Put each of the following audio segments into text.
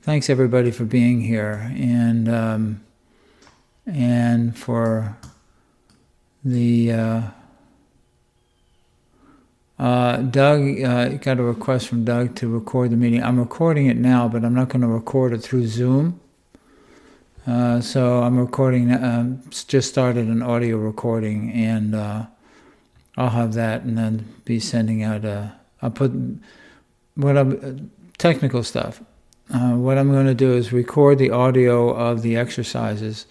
thanks everybody for being here, and for the Doug got a request from Doug to record the meeting. I'm recording it now, but I'm not going to record it through Zoom. So I'm recording. Just started an audio recording, and I'll have that, and then be sending out. I'll put technical stuff. What I'm going to do is record the audio of the exercises,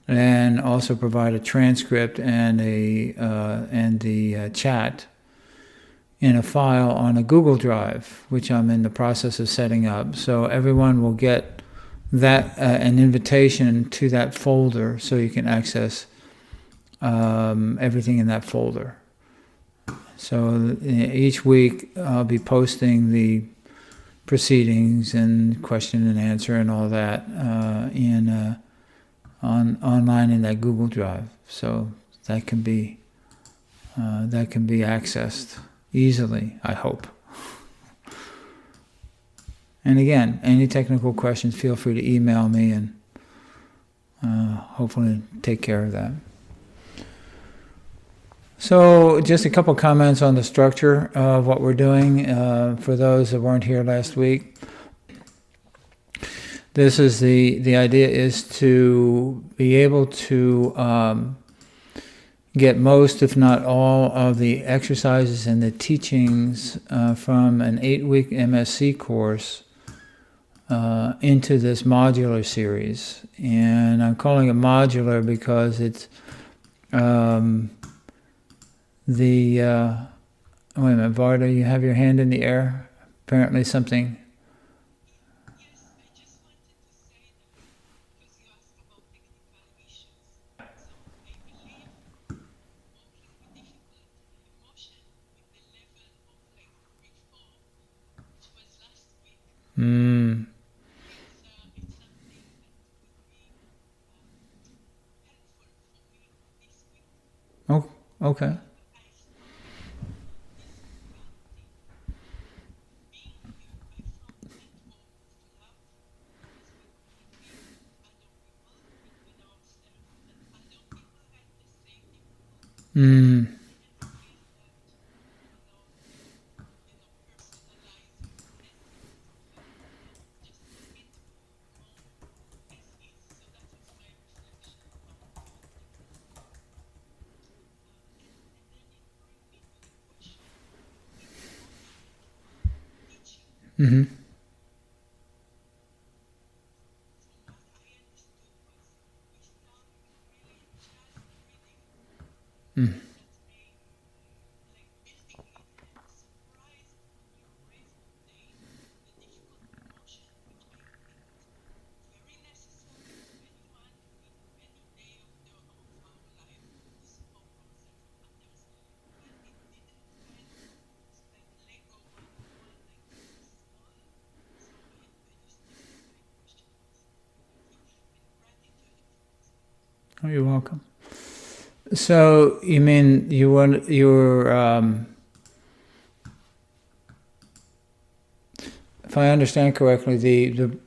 and also provide a transcript and the chat in a file on a Google Drive, which I'm in the process of setting up. So everyone will get that an invitation to that folder, so you can access everything in that folder. So each week I'll be posting the proceedings and question and answer and all that online in that Google Drive. So that can be accessed easily, I hope. And again, any technical questions, feel free to email me, and hopefully take care of that. So just a couple comments on the structure of what we're doing for those that weren't here last week. This is the idea is to be able to get most, if not all, of the exercises and the teachings from an 8-week MSc course into this modular series. And I'm calling it modular because it's wait a minute, Varda, you have your hand in the air? Apparently something. Oh, okay. Mm-hmm. Mm. Oh, you're welcome. So you mean if I understand correctly, the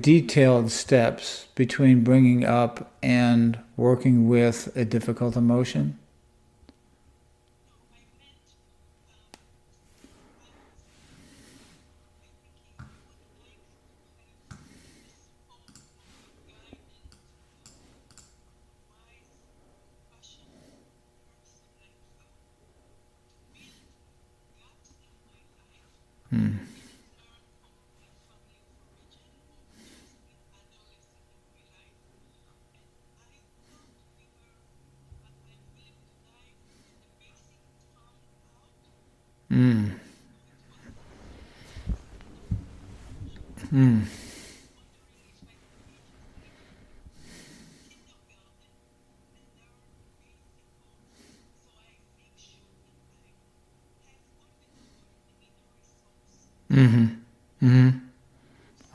detailed steps between bringing up and working with a difficult emotion?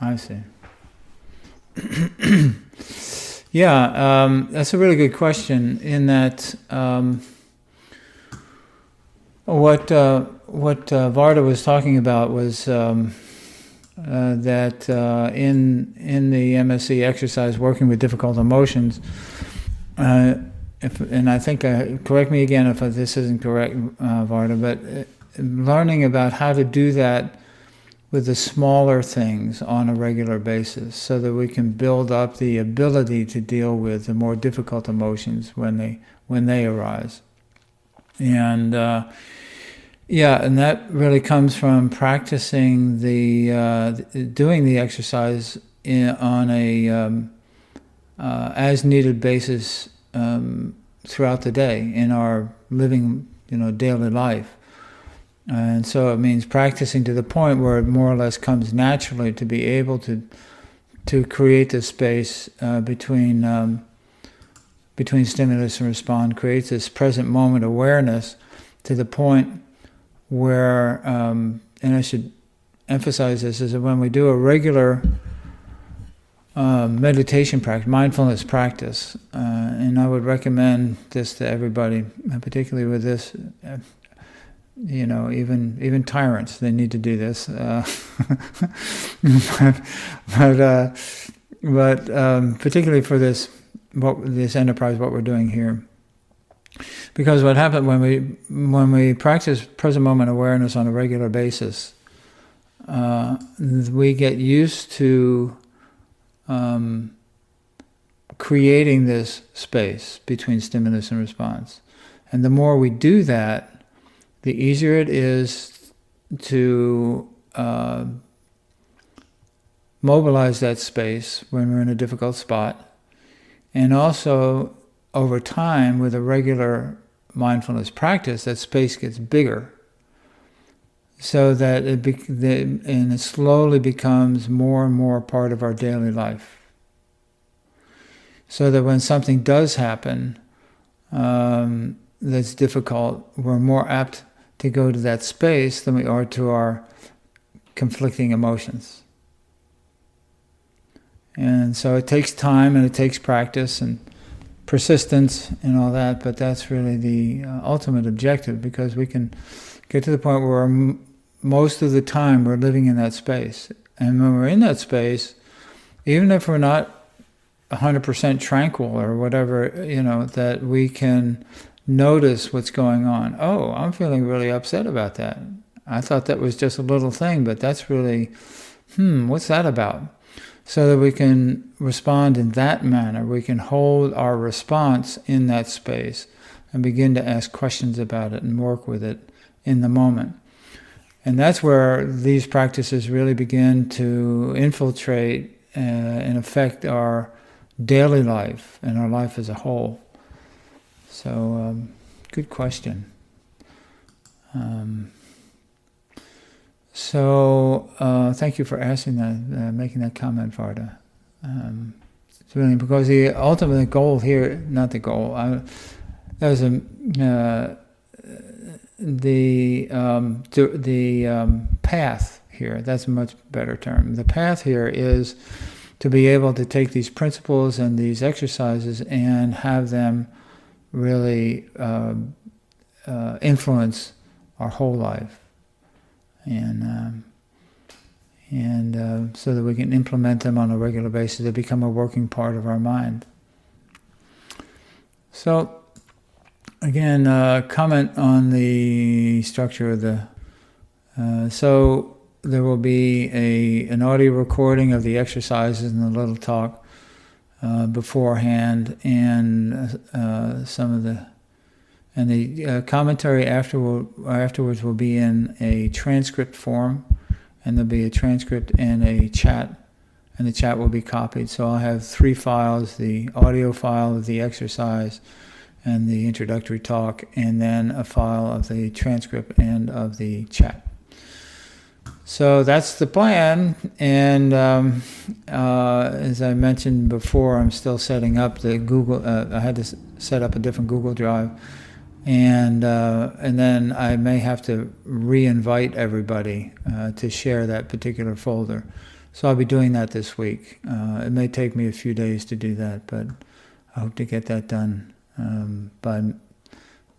I see. Yeah, that's a really good question. In that, what Varda was talking about was that in the MSC exercise, working with difficult emotions, and I think, correct me again if this isn't correct, Varda, but learning about how to do that with the smaller things on a regular basis, so that we can build up the ability to deal with the more difficult emotions when they arise. And and that really comes from practicing doing the exercise on a as needed basis throughout the day in our living, daily life. And so it means practicing to the point where it more or less comes naturally to be able to create this space between stimulus and response, creates this present moment awareness to the point where, and I should emphasize this, is that when we do a regular meditation practice, mindfulness practice, and I would recommend this to everybody, particularly with this, even tyrants, they need to do this. But particularly for this enterprise, what we're doing here. Because what happens when we practice present moment awareness on a regular basis, we get used to creating this space between stimulus and response. And the more we do that, the easier it is to mobilize that space when we're in a difficult spot. And also, over time, with a regular mindfulness practice, that space gets bigger, so that it slowly becomes more and more part of our daily life. So that when something does happen that's difficult, we're more apt to go to that space than we are to our conflicting emotions. And so it takes time and it takes practice and persistence and all that, but that's really the ultimate objective, because we can get to the point where most of the time we're living in that space. And when we're in that space, even if we're not 100% tranquil or whatever, that we can notice what's going on. Oh, I'm feeling really upset about that. I thought that was just a little thing, but that's really, what's that about? So that we can respond in that manner. We can hold our response in that space and begin to ask questions about it and work with it in the moment. And that's where these practices really begin to infiltrate and affect our daily life and our life as a whole. So, good question. Thank you for asking that, making that comment, Varda. It's really because the ultimate goal here, not the goal, there's the path here, that's a much better term. The path here is to be able to take these principles and these exercises and have them really influence our whole life, and so that we can implement them on a regular basis. They become a working part of our mind. So, again, comment on the structure of the. So there will be an audio recording of the exercises and a little talk beforehand, and some of the. And the commentary afterwards will be in a transcript form, and there'll be a transcript and a chat, and the chat will be copied. So I'll have 3 files: the audio file of the exercise and the introductory talk, and then a file of the transcript and of the chat. So that's the plan, and as I mentioned before, I'm still setting up the Google. I had to set up a different Google Drive. And then I may have to re-invite everybody to share that particular folder. So I'll be doing that this week. It may take me a few days to do that, but I hope to get that done by,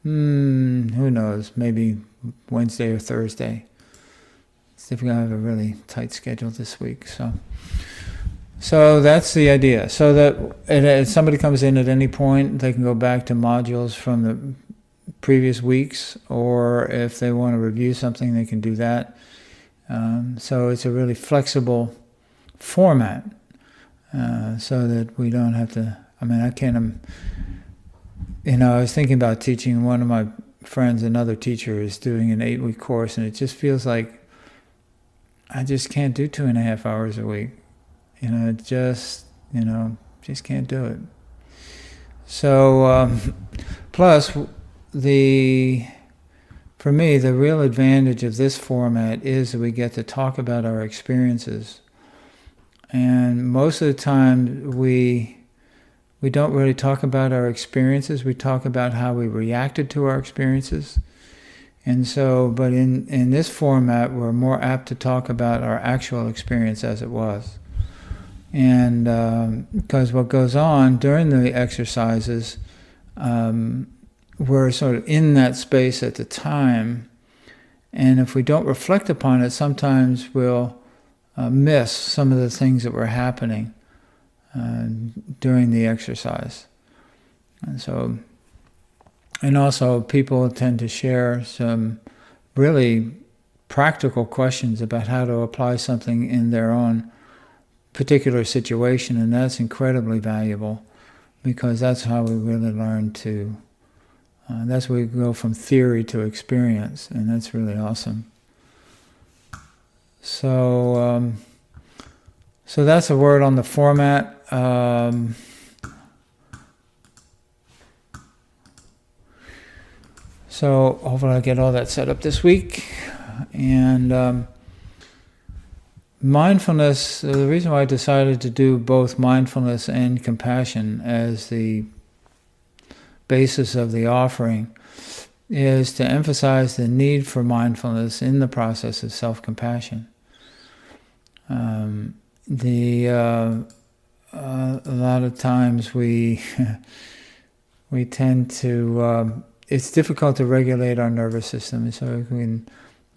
who knows, maybe Wednesday or Thursday. I have a really tight schedule this week. So that's the idea. So that if somebody comes in at any point, they can go back to modules from the previous weeks, or if they want to review something, they can do that. So it's a really flexible format, so that we don't have to. I mean, I can't. I was thinking about teaching. One of my friends, another teacher, is doing an 8-week course, and it just feels like I just can't do 2.5 hours a week. Just can't do it. So, plus for me, the real advantage of this format is that we get to talk about our experiences. And most of the time, we don't really talk about our experiences. We talk about how we reacted to our experiences. And so, but in this format, we're more apt to talk about our actual experience as it was. And because what goes on during the exercises, we're sort of in that space at the time. And if we don't reflect upon it, sometimes we'll miss some of the things that were happening during the exercise. And also people tend to share some really practical questions about how to apply something in their own particular situation, and that's incredibly valuable, because that's how we really learn to, that's where we go from theory to experience, and that's really awesome. So that's a word on the format. So hopefully I'll get all that set up this week. And mindfulness, the reason why I decided to do both mindfulness and compassion as the basis of the offering is to emphasize the need for mindfulness in the process of self-compassion. A lot of times we tend to, it's difficult to regulate our nervous system, so we can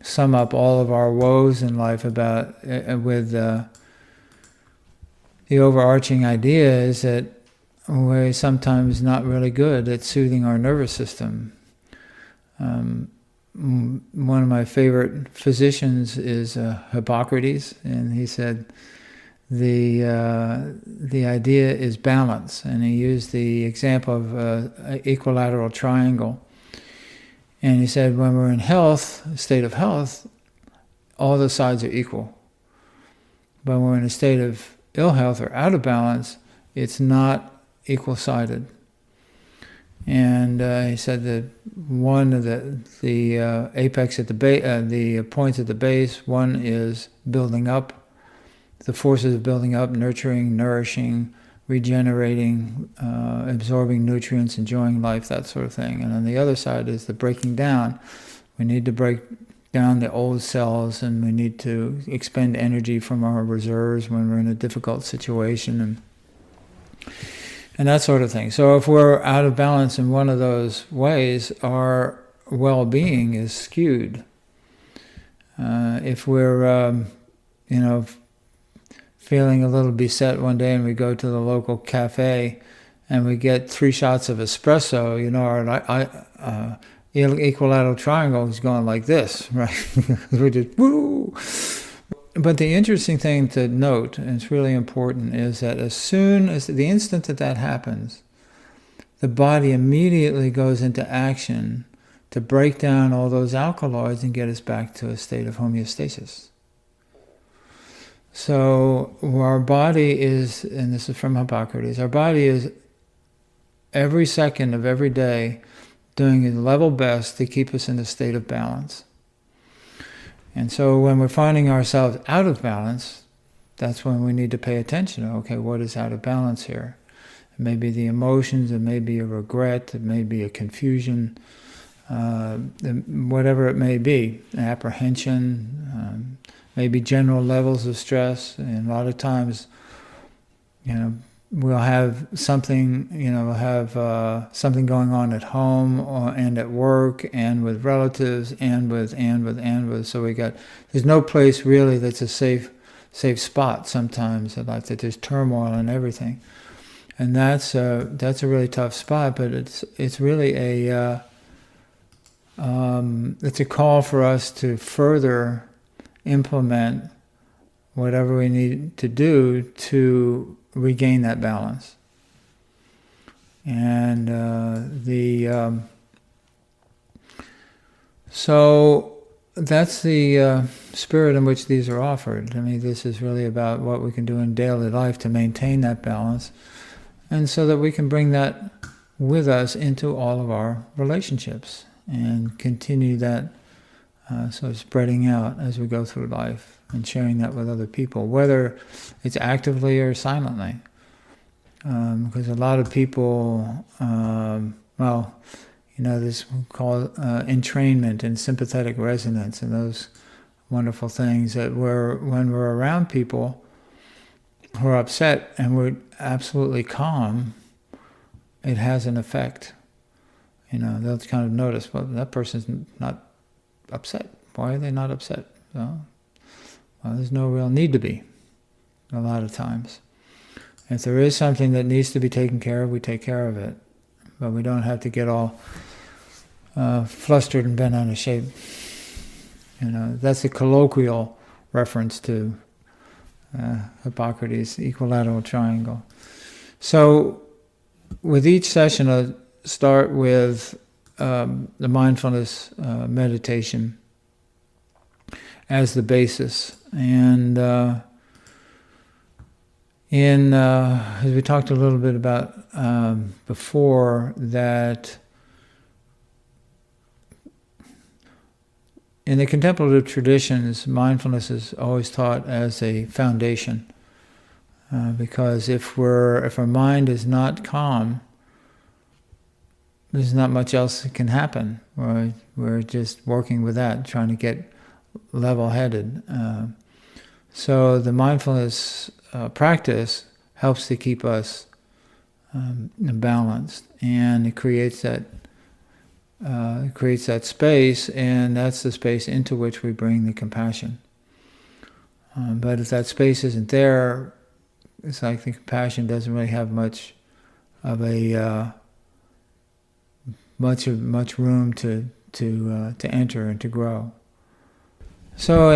sum up all of our woes in life with the overarching idea is that we're sometimes not really good at soothing our nervous system. One of my favorite physicians is Hippocrates, and he said the idea is balance, and he used the example of an equilateral triangle. And he said when we're in health, a state of health, all the sides are equal. But when we're in a state of ill health or out of balance, it's not equal-sided. And he said that one of the apex at the base, the points at the base, one is building up, the forces of building up, nurturing, nourishing, regenerating, absorbing nutrients, enjoying life, that sort of thing. And on the other side is the breaking down. We need to break down the old cells, and we need to expend energy from our reserves when we're in a difficult situation, and that sort of thing. So if we're out of balance in one of those ways, our well-being is skewed. If we're, feeling a little beset one day and we go to the local cafe and we get 3 shots of espresso, our equilateral triangle is going like this, right? We're just, woo! But the interesting thing to note, and it's really important, is that as soon as the instant that happens, the body immediately goes into action to break down all those alkaloids and get us back to a state of homeostasis. So our body is, and this is from Hippocrates, our body is every second of every day doing its level best to keep us in a state of balance. And so when we're finding ourselves out of balance, that's when we need to pay attention. Okay, what is out of balance here? It may be the emotions, it may be a regret, it may be a confusion, whatever it may be, apprehension, maybe general levels of stress. And a lot of times, we'll have something, we'll have something going on at home and at work and with relatives and with. So there's no place really that's a safe spot sometimes. Like that, there's turmoil and everything, and that's a really tough spot. But it's really it's a call for us to further implement whatever we need to do to regain that balance. And so that's the spirit in which these are offered. I mean, this is really about what we can do in daily life to maintain that balance, and so that we can bring that with us into all of our relationships and continue that sort of spreading out as we go through life and sharing that with other people, whether it's actively or silently. Because a lot of people, this we call entrainment and sympathetic resonance and those wonderful things that when we're around people who are upset and we're absolutely calm, it has an effect. They'll kind of notice, well, that person's not upset. Why are they not upset? Well, there's no real need to be, a lot of times. If there is something that needs to be taken care of, we take care of it. But we don't have to get all flustered and bent out of shape. That's a colloquial reference to Hippocrates' equilateral triangle. So with each session, I'll start with the mindfulness meditation as the basis. And as we talked a little bit about before, that in the contemplative traditions, mindfulness is always taught as a foundation, because if our mind is not calm, there's not much else that can happen. We're just working with that, trying to get level-headed. So the mindfulness practice helps to keep us balanced, and it creates that space, and that's the space into which we bring the compassion. But if that space isn't there, it's like the compassion doesn't really have much of a much room to enter and to grow. So,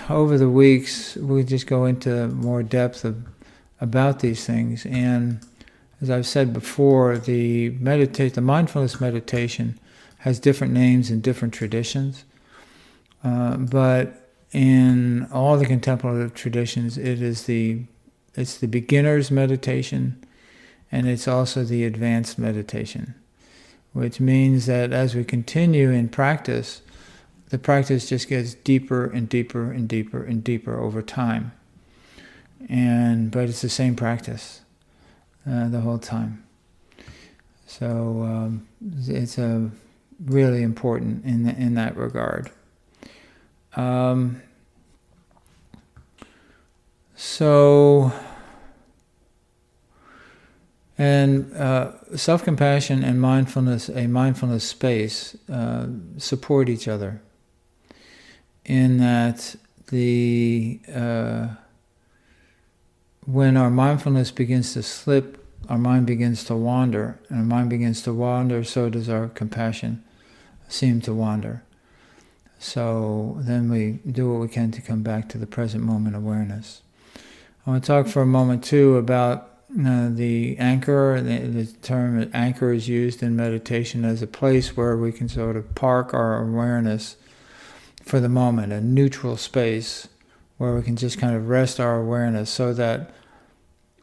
over the weeks, we just go into more depth about these things. And as I've said before, the mindfulness meditation has different names in different traditions. But in all the contemplative traditions, it's the beginner's meditation, and it's also the advanced meditation, which means that as we continue in practice, the practice just gets deeper and deeper and deeper and deeper over time. But it's the same practice the whole time. So it's really important in that regard. Self-compassion and mindfulness, a mindfulness space, support each other. In that when our mindfulness begins to slip, our mind begins to wander, and our mind begins to wander, so does our compassion seem to wander. So then we do what we can to come back to the present moment awareness. I want to talk for a moment too about the anchor. The term anchor is used in meditation as a place where we can sort of park our awareness for the moment, a neutral space where we can just kind of rest our awareness so that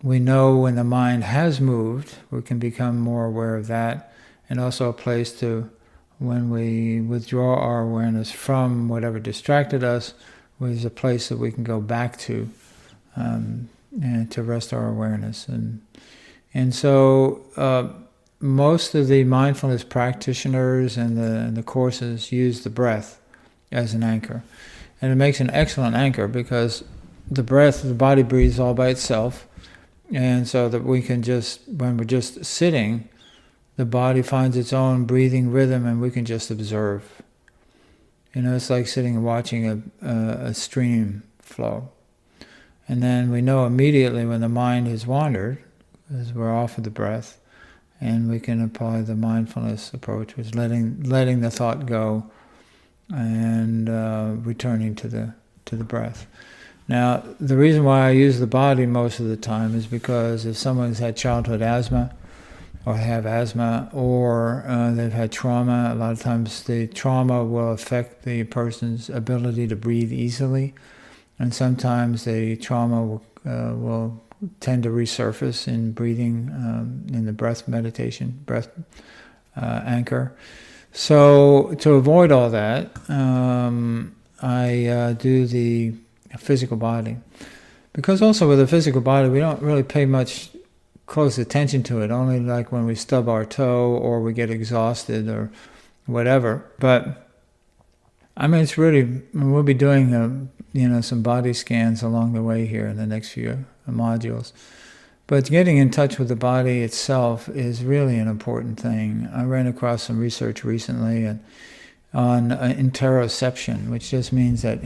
we know when the mind has moved, we can become more aware of that, and also a place to, when we withdraw our awareness from whatever distracted us, there's a place that we can go back to and to rest our awareness. And so most of the mindfulness practitioners and the courses use the breath as an anchor. And it makes an excellent anchor because the body breathes all by itself, And so that we can just, when we're just sitting, the body finds its own breathing rhythm and we can just observe. It's like sitting and watching a stream flow. And then we know immediately when the mind has wandered, as we're off of the breath, and we can apply the mindfulness approach, which is letting the thought go and returning to the breath. Now, the reason why I use the body most of the time is because if someone's had childhood asthma, or have asthma, or they've had trauma, a lot of times the trauma will affect the person's ability to breathe easily, and sometimes the trauma will tend to resurface in breathing, in the breath meditation, breath anchor. So to avoid all that, I do the physical body. Because also with the physical body, we don't really pay much close attention to it, only like when we stub our toe or we get exhausted or whatever. But I mean, it's really, we'll be doing some body scans along the way here in the next few modules. But getting in touch with the body itself is really an important thing. I ran across some research recently on interoception, which just means that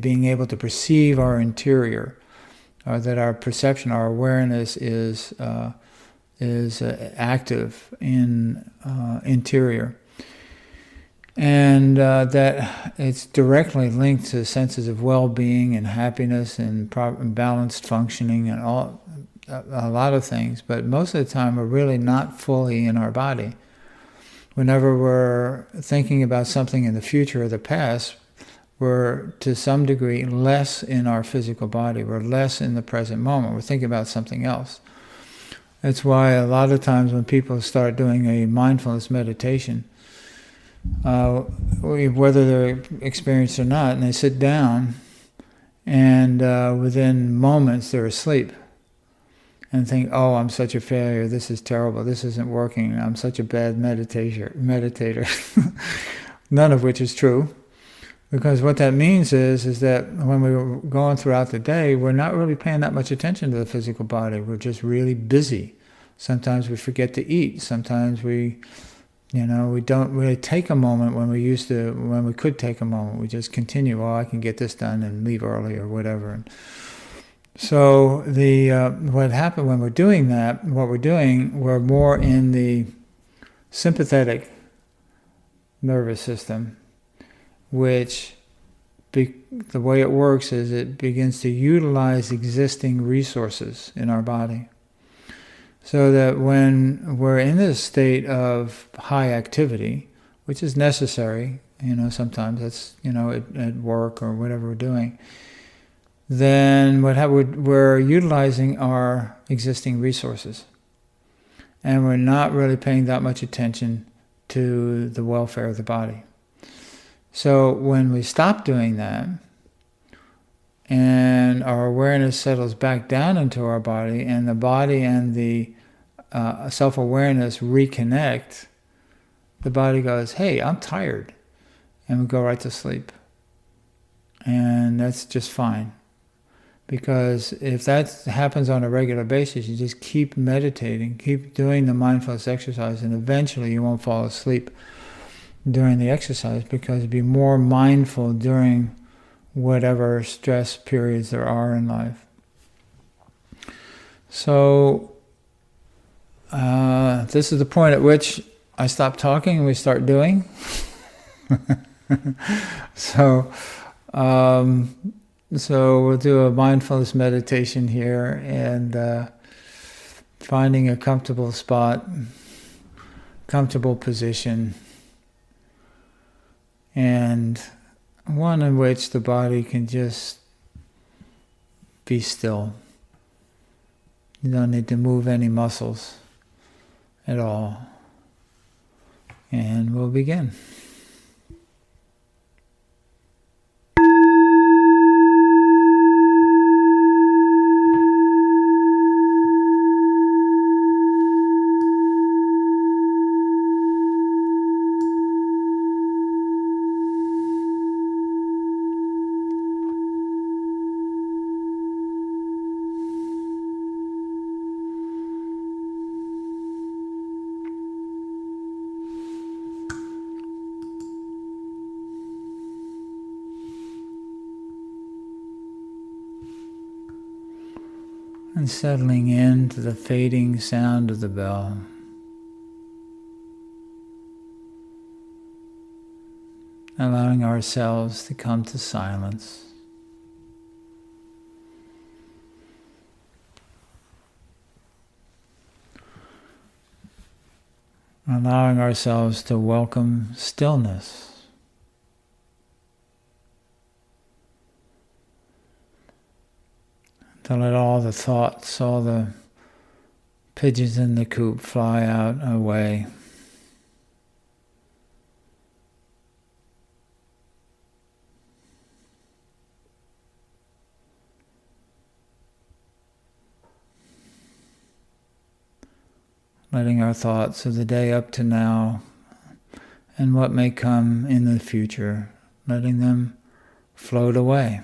being able to perceive our interior, or that our perception, our awareness is active in interior, and that it's directly linked to senses of well-being and happiness and balanced functioning and a lot of things. But most of the time, we're really not fully in our body. Whenever we're thinking about something in the future or the past, we're to some degree less in our physical body. We're less in the present moment. We're thinking about something else. That's why a lot of times when people start doing a mindfulness meditation, whether they're experienced or not, and they sit down, and within moments they're asleep, and think, oh, I'm such a failure, this is terrible, this isn't working, I'm such a bad meditator. None of which is true. Because what that means is that when we're going throughout the day, we're not really paying that much attention to the physical body. We're just really busy. Sometimes we forget to eat. Sometimes we don't really take a moment when we could take a moment. We just continue, oh, I can get this done and leave early or whatever. And so what happened when we're doing that, we're more in the sympathetic nervous system, which the way it works is it begins to utilize existing resources in our body. So that when we're in this state of high activity, which is necessary, sometimes that's, at work or whatever we're doing, then we're utilizing our existing resources. And we're not really paying that much attention to the welfare of the body. So when we stop doing that, and our awareness settles back down into our body, and the body and the self-awareness reconnect, the body goes, hey, I'm tired, and we go right to sleep. And that's just fine. Because if that happens on a regular basis, you just keep meditating, keep doing the mindfulness exercise, and eventually you won't fall asleep during the exercise, because be more mindful during whatever stress periods there are in life. So this is the point at which I stop talking and we start doing. So we'll do a mindfulness meditation here, and finding a comfortable spot, comfortable position, and one in which the body can just be still. You don't need to move any muscles at all. And we'll begin. and settling into the fading sound of the bell. Allowing ourselves to come to silence. Allowing ourselves to welcome stillness. To let all the thoughts, all the pigeons in the coop fly out away. Letting our thoughts of the day up to now and what may come in the future, letting them float away.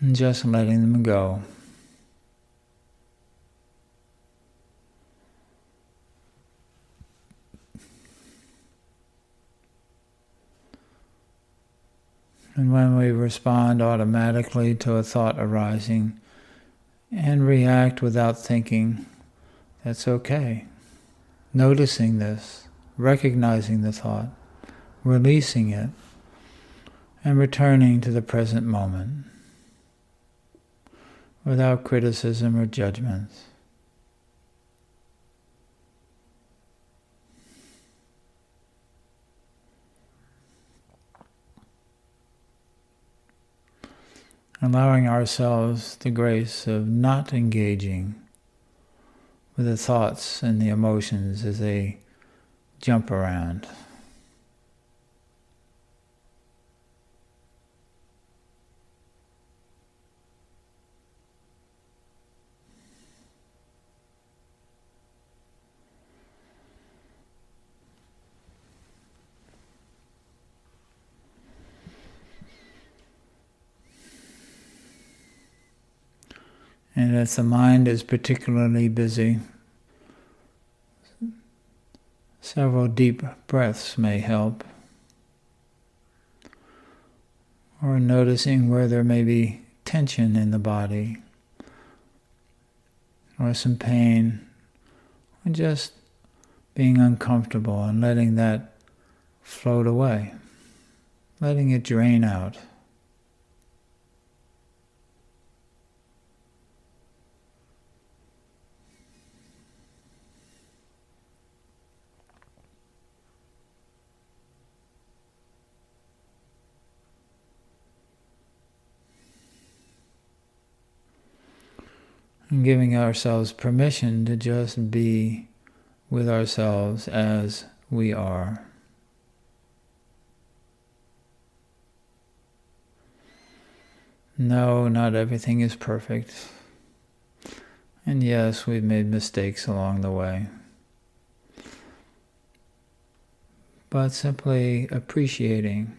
And just letting them go. And when we respond automatically to a thought arising and react without thinking, that's okay. Noticing this, recognizing the thought, releasing it, and returning to the present moment without criticism or judgments. Allowing ourselves the grace of not engaging with the thoughts and the emotions as they jump around. And if the mind is particularly busy, several deep breaths may help. Or noticing where there may be tension in the body, or some pain, or just being uncomfortable and letting that float away, letting it drain out. And giving ourselves permission to just be with ourselves as we are. No, not everything is perfect. And yes, we've made mistakes along the way. But simply appreciating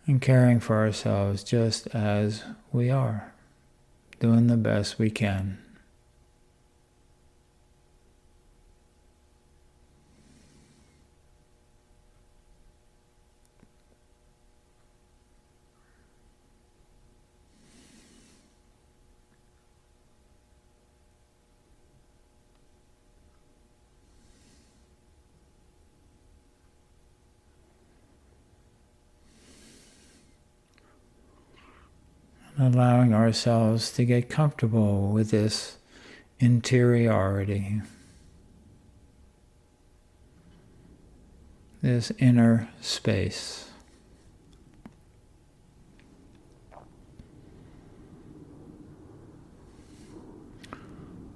and caring for ourselves just as we are. Doing the best we can. Allowing ourselves to get comfortable with this interiority, this inner space.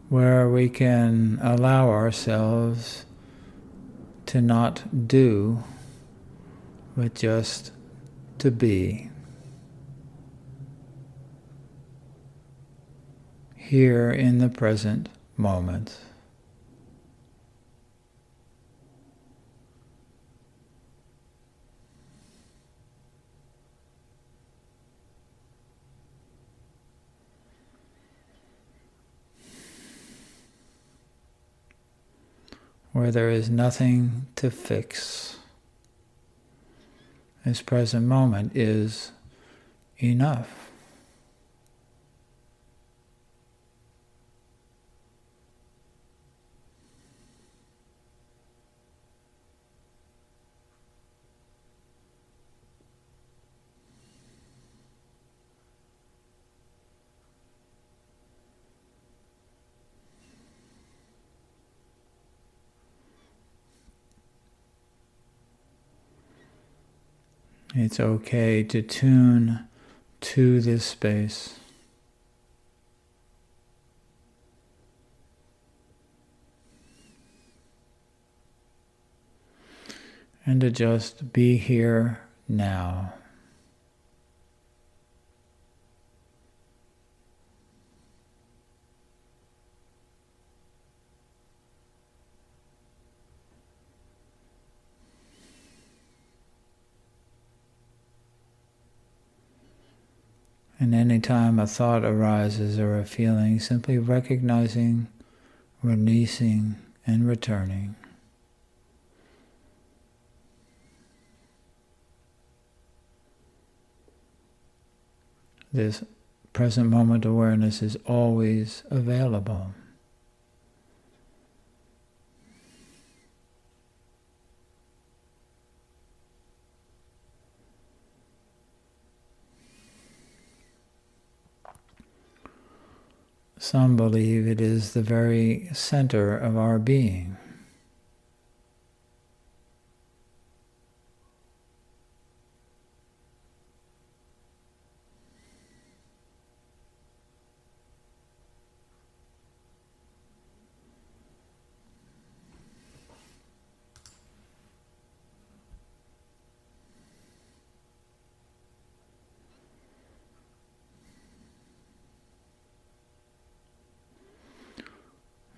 Where we can allow ourselves to not do, but just to be. Here in the present moment. where there is nothing to fix. This present moment is enough. It's okay to tune to this space. And to just be here now. And any time a thought arises or a feeling, simply recognizing, releasing, and returning. This present moment awareness is always available. Some believe it is the very center of our being.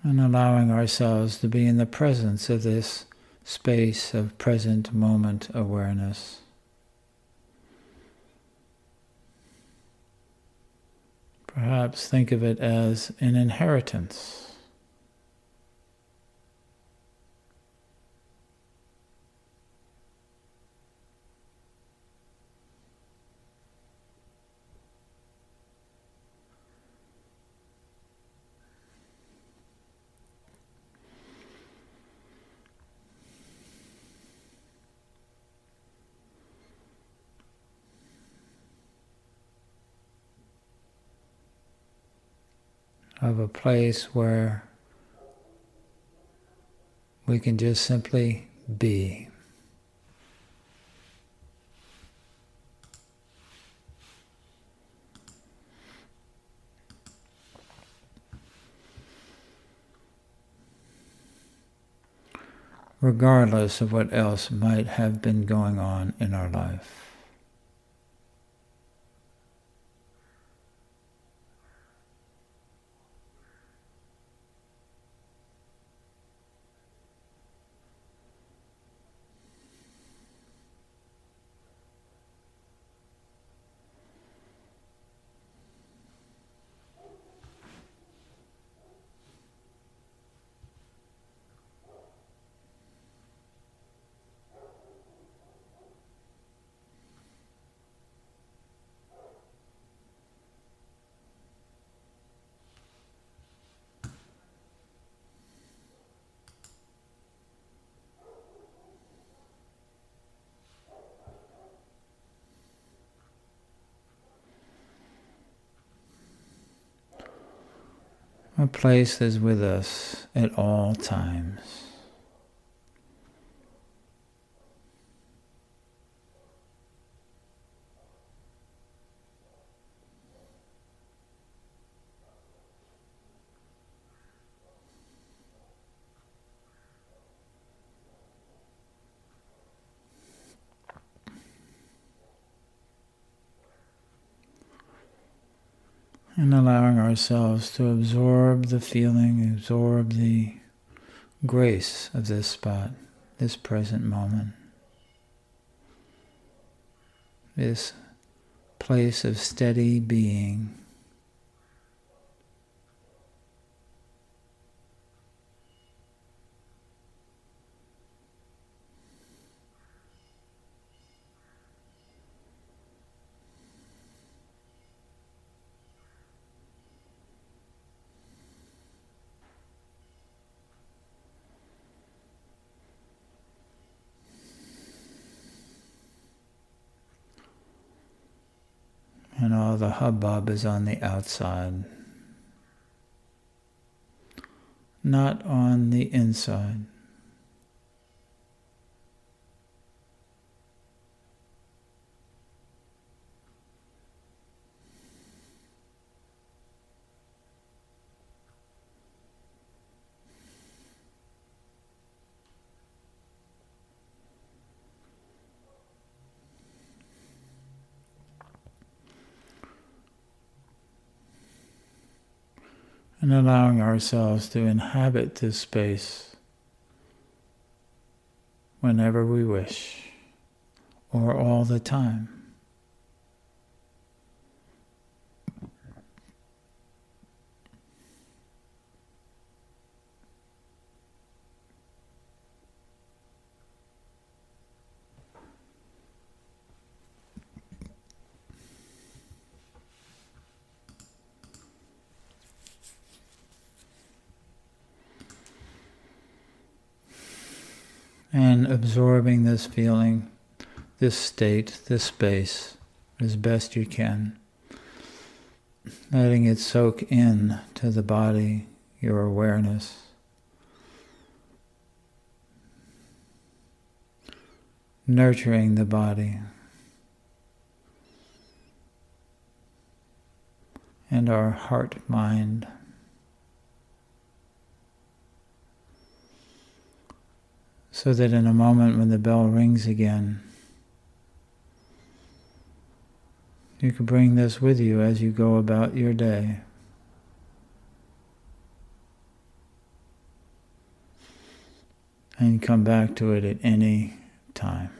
And allowing ourselves to be in the presence of this space of present moment awareness. Perhaps think of it as an inheritance. Of a place where we can just simply be. Regardless of what else might have been going on in our life. A place that's with us at all times. And allowing ourselves to absorb the feeling, absorb the grace of this spot, this present moment. This place of steady being. All the hubbub is on the outside, not on the inside. And allowing ourselves to inhabit this space whenever we wish, or all the time. And absorbing this feeling, this state, this space, as best you can. Letting it soak in to the body, your awareness. Nurturing the body. And our heart, mind. So that in a moment when the bell rings again, you can bring this with you as you go about your day. And come back to it at any time.